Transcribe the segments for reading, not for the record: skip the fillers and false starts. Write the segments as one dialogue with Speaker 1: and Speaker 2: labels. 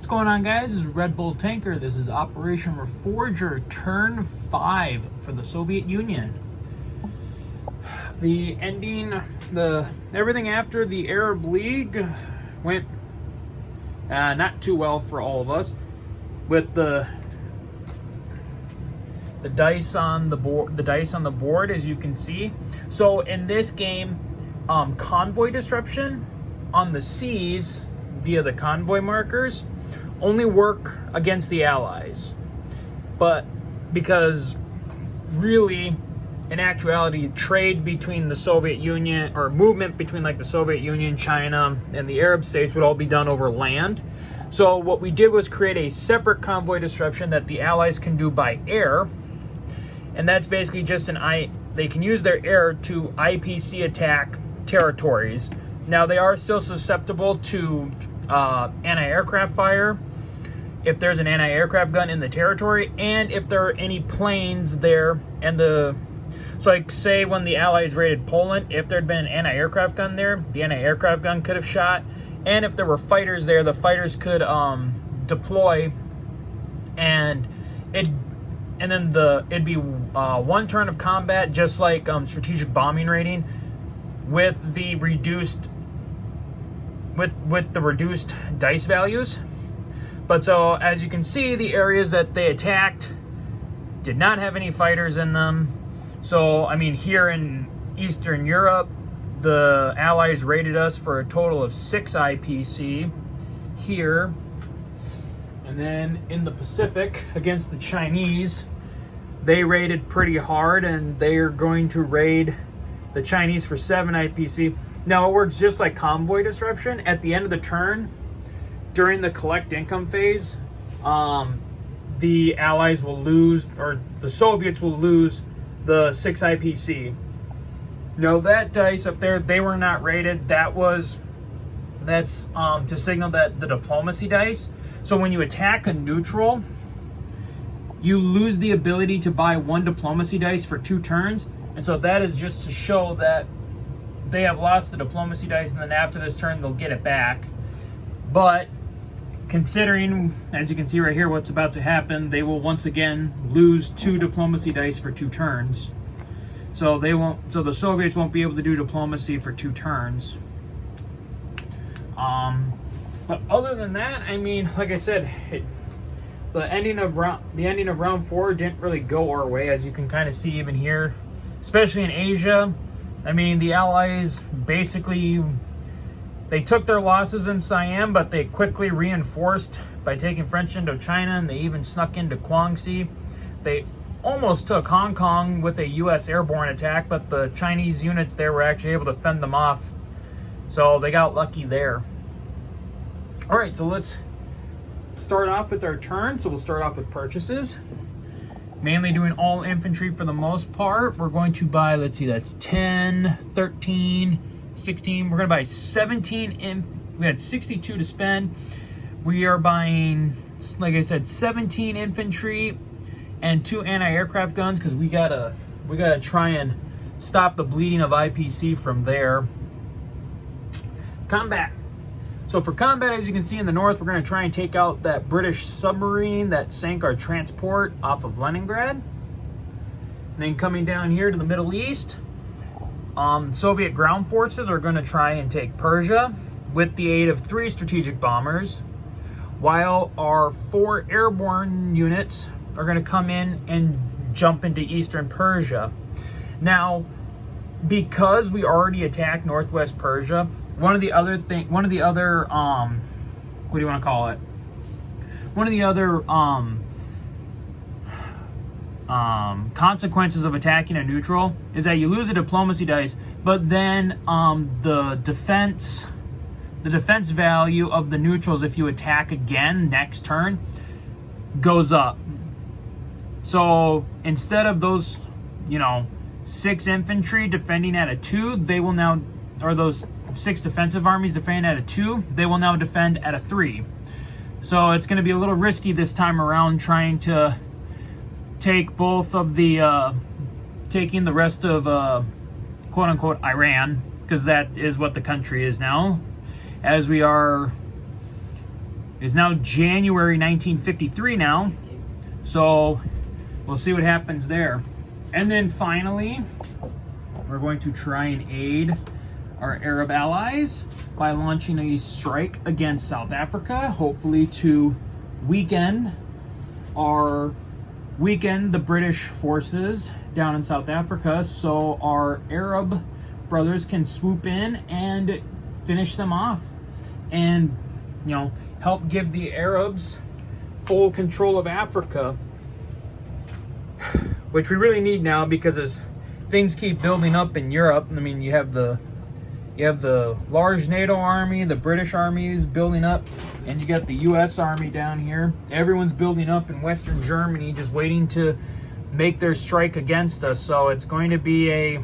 Speaker 1: What's going on, guys? This is Red Bull Tanker. This is Operation Reforger Turn 5 for the Soviet Union. The ending, everything after the Arab League went not too well for all of us, with the dice on the board, as you can see. So in this game, convoy disruption on the seas via the convoy markers only work against the Allies, but because really in actuality trade between the Soviet Union, or movement between like the Soviet Union, China, and the Arab states would all be done over land. So what we did was create a separate convoy disruption that the Allies can do by air, and that's basically just they can use their air to IPC attack territories. Now they are still susceptible to anti-aircraft fire if there's an anti-aircraft gun in the territory, and if there are any planes there. And so like say when the Allies raided Poland, if there had been an anti-aircraft gun there, the anti-aircraft gun could have shot. And if there were fighters there, the fighters could deploy, and it'd be one turn of combat, just like strategic bombing raiding, with the reduced dice values. But so as you can see, the areas that they attacked did not have any fighters in them. So I mean, here in Eastern Europe, the Allies raided us for a total of 6 IPC here. And then in the Pacific, against the Chinese, they raided pretty hard, and they're going to raid the Chinese for 7 IPC. Now it works just like convoy disruption. At the end of the turn, during the collect income phase, the Allies will lose, or the Soviets will lose, the 6 IPC. Now that dice up there, they were not rated. That's to signal that the diplomacy dice. So when you attack a neutral, you lose the ability to buy 1 diplomacy dice for 2 turns. And so that is just to show that they have lost the diplomacy dice, and then after this turn they'll get it back. But considering, as you can see right here, what's about to happen, they will once again lose 2 diplomacy dice for 2 turns. So the Soviets won't be able to do diplomacy for 2 turns. But other than that, I mean, like I said, the ending of round 4 didn't really go our way, as you can kind of see even here, especially in Asia. I mean, the Allies basically, they took their losses in Siam, but they quickly reinforced by taking French Indochina, and they even snuck into Guangxi. They almost took Hong Kong with a U.S. airborne attack, but the Chinese units there were actually able to fend them off. So they got lucky there. All right, so let's start off with our turn. So we'll start off with purchases. Mainly doing all infantry for the most part. We're going to buy, let's see, that's 10, 13, 16. We're going to buy 17. We had 62 to spend. We are buying, like I said, 17 infantry and 2 anti-aircraft guns, because we gotta try and stop the bleeding of IPC from there. Combat. So for combat, as you can see in the north, we're going to try and take out that British submarine that sank our transport off of Leningrad. And then coming down here to the Middle East, Soviet ground forces are going to try and take Persia with the aid of 3 strategic bombers, while our 4 airborne units are going to come in and jump into Eastern Persia. Now, because we already attacked Northwest Persia, one of the other consequences of attacking a neutral is that you lose a diplomacy dice, but then the defense value of the neutrals, if you attack again next turn, goes up. So instead of those, 6 infantry defending at a 2, they will now, or those 6 defensive armies defending at a 2, they will now defend at a 3. So it's going to be a little risky this time around, trying to take both of the, taking the rest of, quote unquote, Iran, because that is what the country is now, as we are is now January 1953 now. So we'll see what happens there. And then finally, we're going to try and aid our Arab allies by launching a strike against South Africa, hopefully to weaken the British forces down in South Africa, so our Arab brothers can swoop in and finish them off, and help give the Arabs full control of Africa, which we really need now, because as things keep building up in Europe, I mean, you have the large NATO army, the British army is building up, and you got the US army down here. Everyone's building up in Western Germany, just waiting to make their strike against us. So it's going to be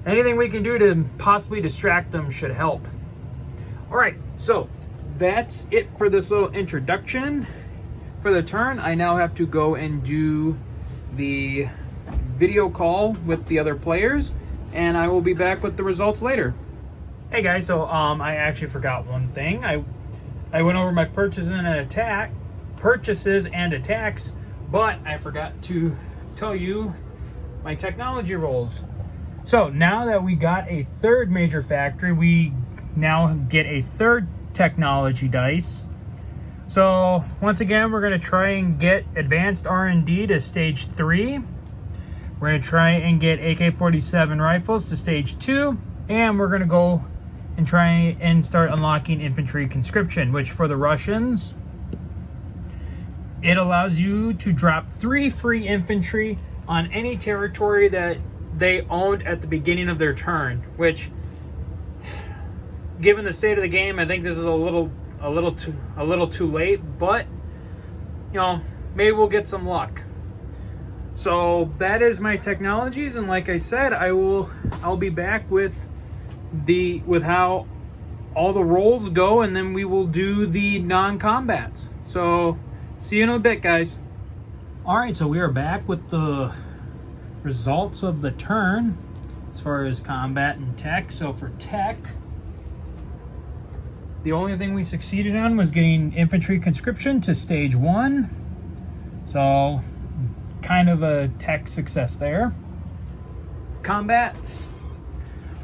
Speaker 1: anything we can do to possibly distract them should help. All right, so that's it for this little introduction for the turn. I now have to go and do the video call with the other players, and I will be back with the results later. Hey guys, so I actually forgot one thing. I went over my purchases and attacks, but I forgot to tell you my technology rolls. So now that we got a third major factory, we now get a third technology dice. So once again, we're going to try and get advanced R&D to stage 3. We're going to try and get AK-47 rifles to stage 2, and we're going to go and try and start unlocking infantry conscription, which for the Russians, it allows you to drop 3 free infantry on any territory that they owned at the beginning of their turn, which, given the state of the game, I think this is a little too late, but maybe we'll get some luck. So that is my technologies, and like I said, I'll be back with how all the rolls go, and then we will do the non-combats. So see you in a bit, guys. All right, so we are back with the results of the turn as far as combat and tech. So for tech, the only thing we succeeded on was getting infantry conscription to stage 1. So kind of a tech success there. Combats.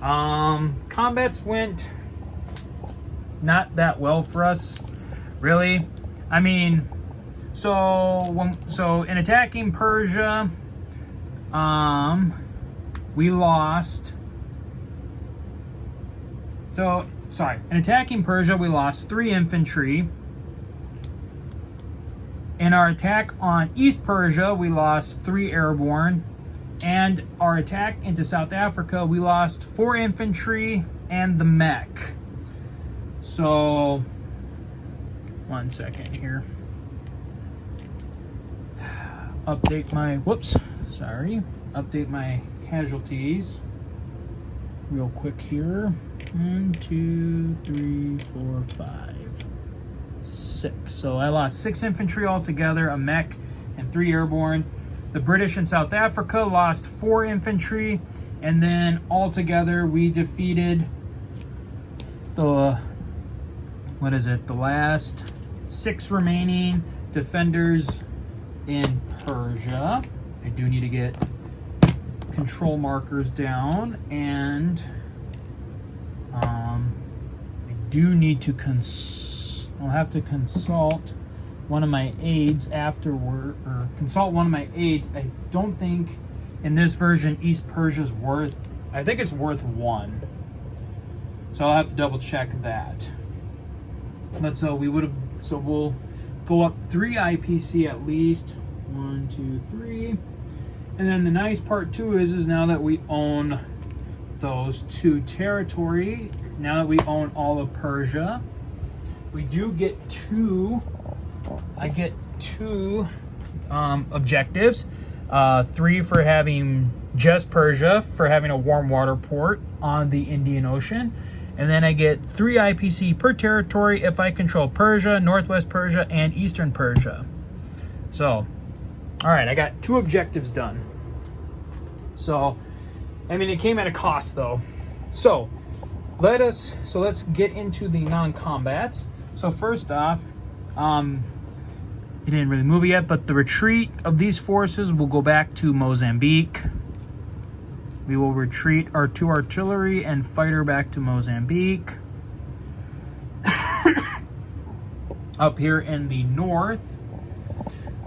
Speaker 1: Combats went not that well for us, really. I mean, so in attacking Persia, we lost. In attacking Persia, we lost 3 infantry. In our attack on East Persia, we lost 3 airborne. And our attack into South Africa, we lost 4 infantry and the mech. So, one second here. Update my casualties real quick here. 1, 2, 3, 4, 5, 6. So I lost 6 infantry altogether, a mech, and 3 airborne. The British in South Africa lost 4 infantry, and then altogether we defeated the last 6 remaining defenders in Persia. I do need to get control markers down, and I do need to I'll have to consult one of my aides afterward, or consult one of my aides. I don't think in this version East Persia's worth, I think it's worth 1. So I'll have to double check that. But we'll go up 3 IPC at least. 1, 2, 3. And then the nice part too is now that we own those 2 territory, now that we own all of Persia, we do get 2. I get 2 objectives. 3 for having just Persia, for having a warm water port on the Indian Ocean. And then I get 3 IPC per territory if I control Persia, Northwest Persia, and Eastern Persia. So, all right, I got 2 objectives done. So, I mean, it came at a cost though. So let's get into the non-combats. So first off, it didn't really move yet, but the retreat of these forces will go back to Mozambique. We will retreat our 2 artillery and fighter back to Mozambique. Up here in the north,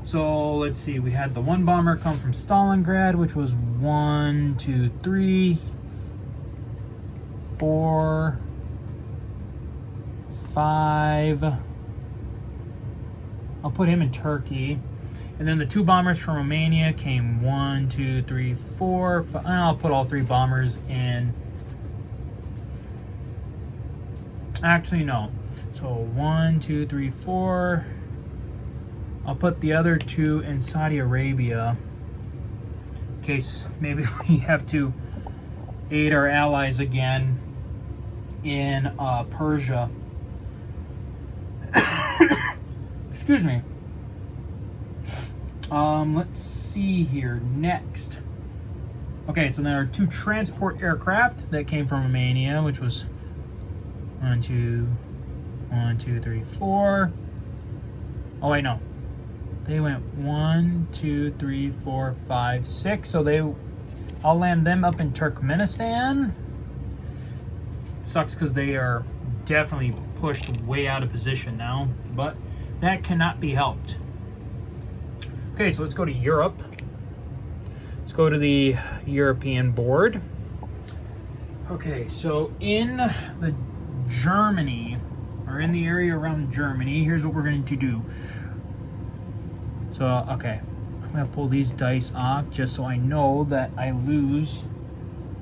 Speaker 1: so let's see, we had the 1 bomber come from Stalingrad, which was 1, 2, 3, 4, 5. I'll put him in Turkey. And then the 2 bombers from Romania came 1, 2, 3, 4, 5. I'll put all 3 bombers in. Actually, no. So 1, 2, 3, 4. I'll put the other 2 in Saudi Arabia, in case maybe we have to aid our allies again in Persia. Excuse me. Let's see here. Next. Okay, so there are 2 transport aircraft that came from Romania, which was 1, 2, 3, 4. Oh wait, no. They went 1, 2, 3, 4, 5, 6. So I'll land them up in Turkmenistan. Sucks because they are definitely pushed way out of position now, but that cannot be helped. Okay, so let's go to Europe. Let's go to the European board. Okay, so in the Germany, or in the area around Germany, here's what we're going to do. So, okay, I'm going to pull these dice off just so I know that I lose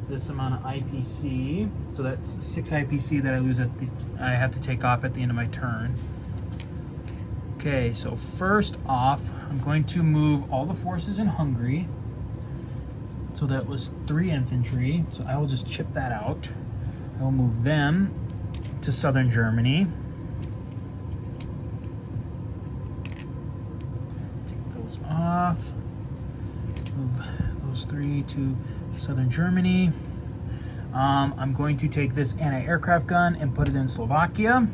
Speaker 1: this amount of IPC. So that's 6 IPC that I have to take off at the end of my turn. Okay, so first off, I'm going to move all the forces in Hungary. So that was 3 infantry. So I will just chip that out. I will move them to southern Germany. Take those off. Move those 3 to southern Germany. I'm going to take this anti-aircraft gun and put it in Slovakia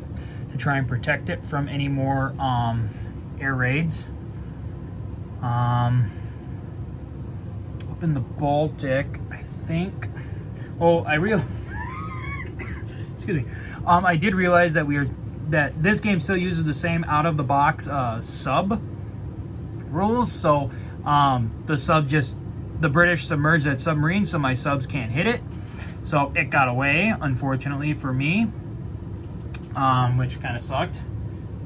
Speaker 1: to try and protect it from any more air raids. Up in the Baltic, I think. Oh, excuse me. I did realize that this game still uses the same out-of-the-box sub rules. So the British submerged that submarine, so my subs can't hit it. So it got away, unfortunately for me, which kind of sucked,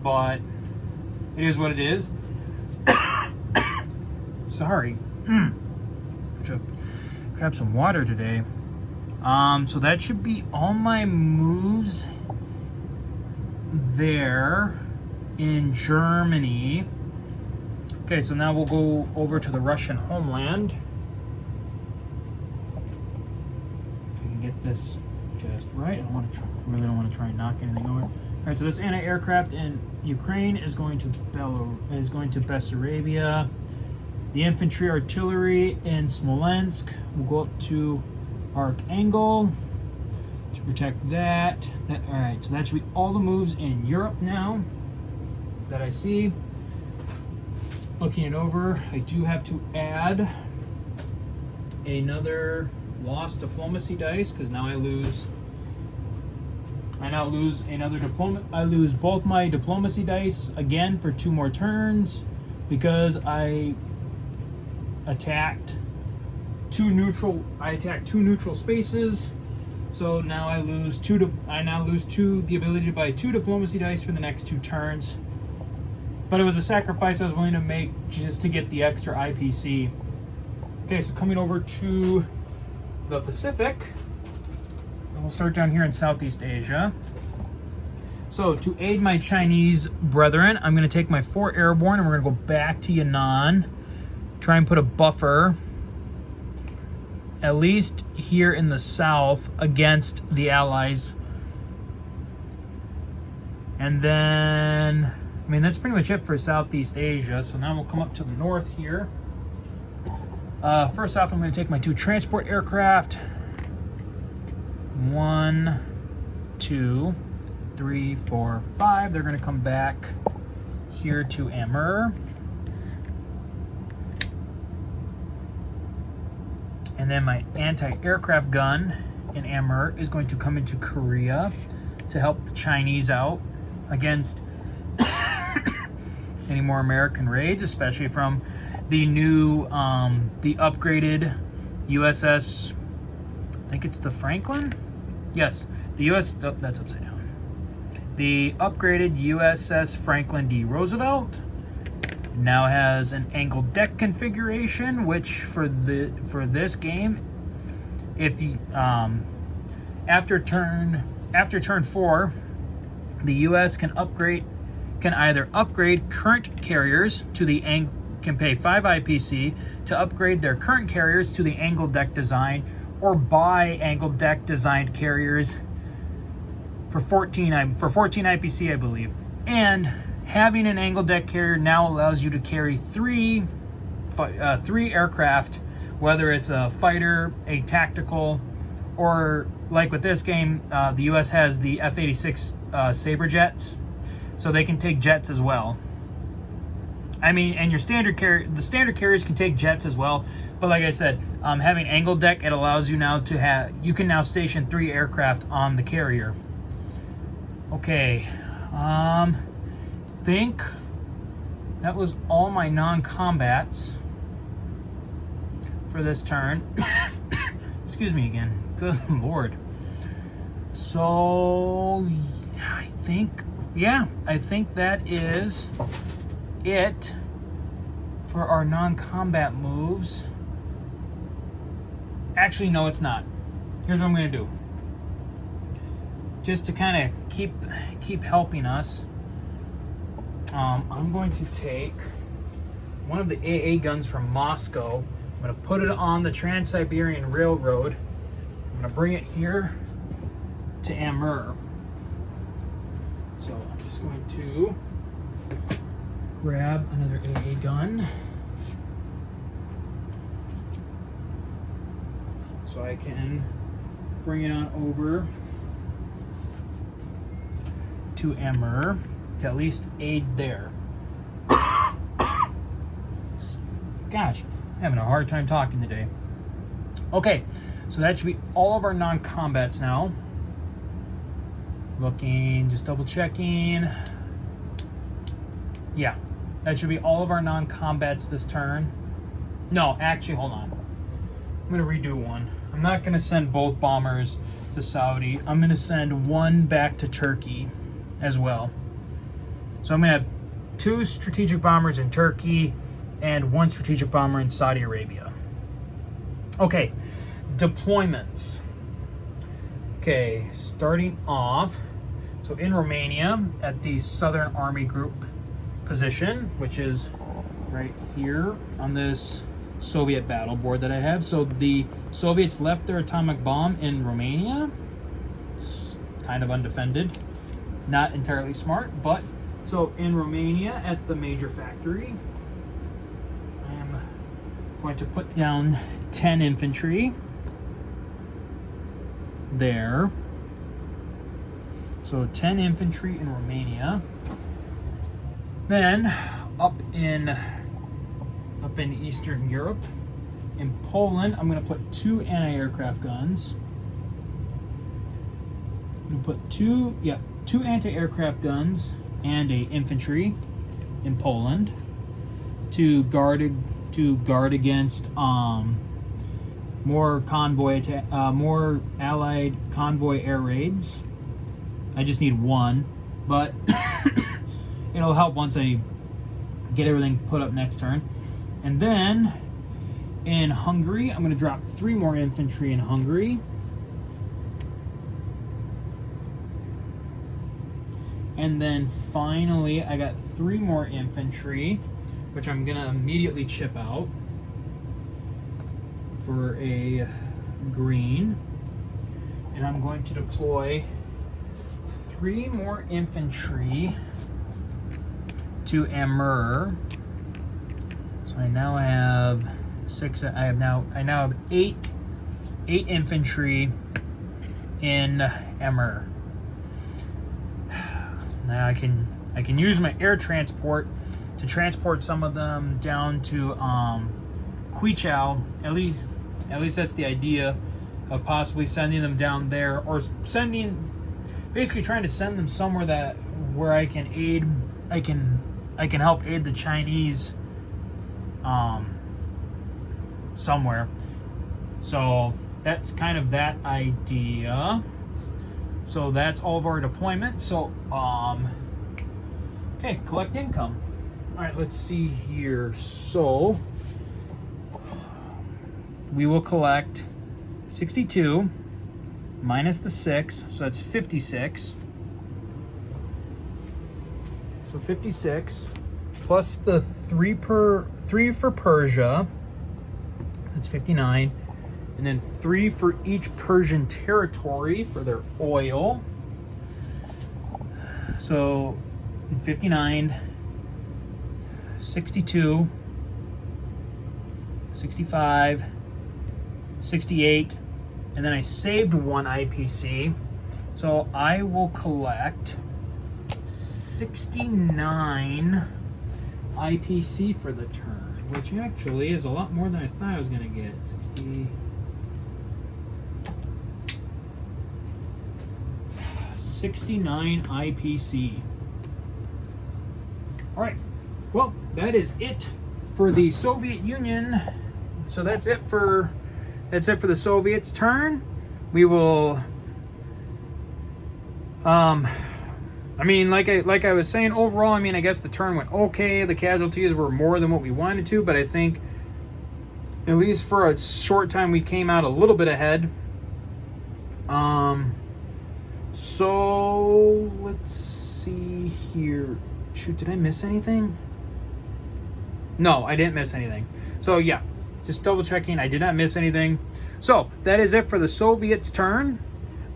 Speaker 1: but it is what it is. Sorry. Should grab some water today. So that should be all my moves there in Germany. Okay, so now we'll go over to the Russian homeland. If I can get this just right. I really don't want to try and knock anything over. All right, so this anti-aircraft in Ukraine is going to Bessarabia. The infantry artillery in Smolensk will go up to Archangel to protect that. All right, so that should be all the moves in Europe now that I see. Looking it over, I do have to add another lost diplomacy dice because now I lose another I lose both my diplomacy dice again for 2 more turns because I attacked 2 neutral spaces. So now I lose the ability to buy 2 diplomacy dice for the next 2 turns. But it was a sacrifice I was willing to make just to get the extra IPC. Okay, so coming over to the Pacific, we'll start down here in Southeast Asia. So to aid my Chinese brethren, I'm going to take my 4 airborne and we're going to go back to Yan'an. Try and put a buffer, at least here in the south, against the Allies. And then, I mean, that's pretty much it for Southeast Asia. So now we'll come up to the north here. First off, I'm going to take my 2 transport aircraft. 1, 2. 3, 4, 5. They're going to come back here to Amur. And then my anti-aircraft gun in Amur is going to come into Korea to help the Chinese out against any more American raids, especially from the new, the upgraded USS, I think it's the Franklin? Yes, the oh, that's upside down. The upgraded USS Franklin D. Roosevelt now has an angled deck configuration, which for this game, if you after turn 4, the U.S. can either upgrade current carriers to the can pay 5 IPC to upgrade their current carriers to the angled deck design, or buy angled deck designed carriers for 14 IPC, I believe. And having an angled deck carrier now allows you to carry three aircraft, whether it's a fighter, a tactical, or like with this game, the U.S. has the F-86 Sabre jets, so they can take jets as well. I mean, and the standard carriers can take jets as well. But like I said, having angled deck, it allows you now to you can now station 3 aircraft on the carrier. Okay, think that was all my non-combats for this turn. Excuse me again. Good Lord. So I think that is it for our non-combat moves. Actually, no, it's not. Here's what I'm going to do. Just to kind of keep helping us, I'm going to take one of the AA guns from Moscow. I'm going to put it on the Trans-Siberian Railroad. I'm going to bring it here to Amur. So I'm just going to grab another AA gun so I can bring it on over to Amur to at least aid there. Gosh, I'm having a hard time talking today. Okay, so that should be all of our non-combats now. Looking, just double checking. Yeah, that should be all of our non-combats this turn. No, actually, hold on. I'm going to redo one. I'm not going to send both bombers to Saudi. I'm going to send one back to Turkey as well. So I'm going to have 2 strategic bombers in Turkey and 1 strategic bomber in Saudi Arabia. Okay, deployments. Okay, starting off, so in Romania at the Southern Army Group position, which is right here on this Soviet battle board that I have. So the Soviets left their atomic bomb in Romania. It's kind of undefended. Not entirely smart, but so in Romania at the major factory, I am going to put down 10 infantry there. So 10 infantry in Romania. Then up in Eastern Europe, in Poland, I'm going to put 2 anti-aircraft guns. I'm going to put 2 anti-aircraft guns and a infantry in Poland to guard against more Allied convoy air raids. I just need 1, but it'll help once I get everything put up next turn. And then in Hungary, I'm going to drop 3 more infantry in Hungary. And then finally, I got 3 more infantry, which I'm going to immediately chip out for a green. And I'm going to deploy 3 more infantry to Amur. So I now have 6. I now have 8 infantry in Amur. Now I can use my air transport to transport some of them down to Quichao. At least that's the idea of possibly sending them down there, or basically trying to send them somewhere where I can help aid the Chinese somewhere. So that's kind of that idea. So that's all of our deployment. So okay, collect income. All right, let's see here. So we will collect 62 minus the 6, so that's 56. So 56 plus the 3 for Persia, that's 59, and then 3 for each Persian territory for their oil. So 59, 62, 65, 68, and then I saved 1 IPC, so I will collect 69 IPC for the turn, which actually is a lot more than I thought I was going to get. 69 IPC. All right, well, that is it for the Soviet Union. So that's it for the Soviets' turn. We will I mean, like I was saying, overall, I mean, I guess the turn went okay. The casualties were more than what we wanted to, but I think at least for a short time we came out a little bit ahead. So let's see here. Shoot, did I miss anything? No, I didn't miss anything. So yeah, just double checking, I did not miss anything. So that is it for the Soviets' turn.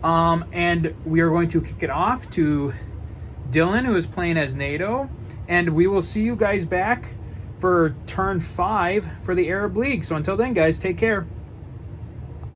Speaker 1: And we are going to kick it off to Dylan, who is playing as NATO, and we will see you guys back for turn 5 for the Arab League. So until then, guys, take care.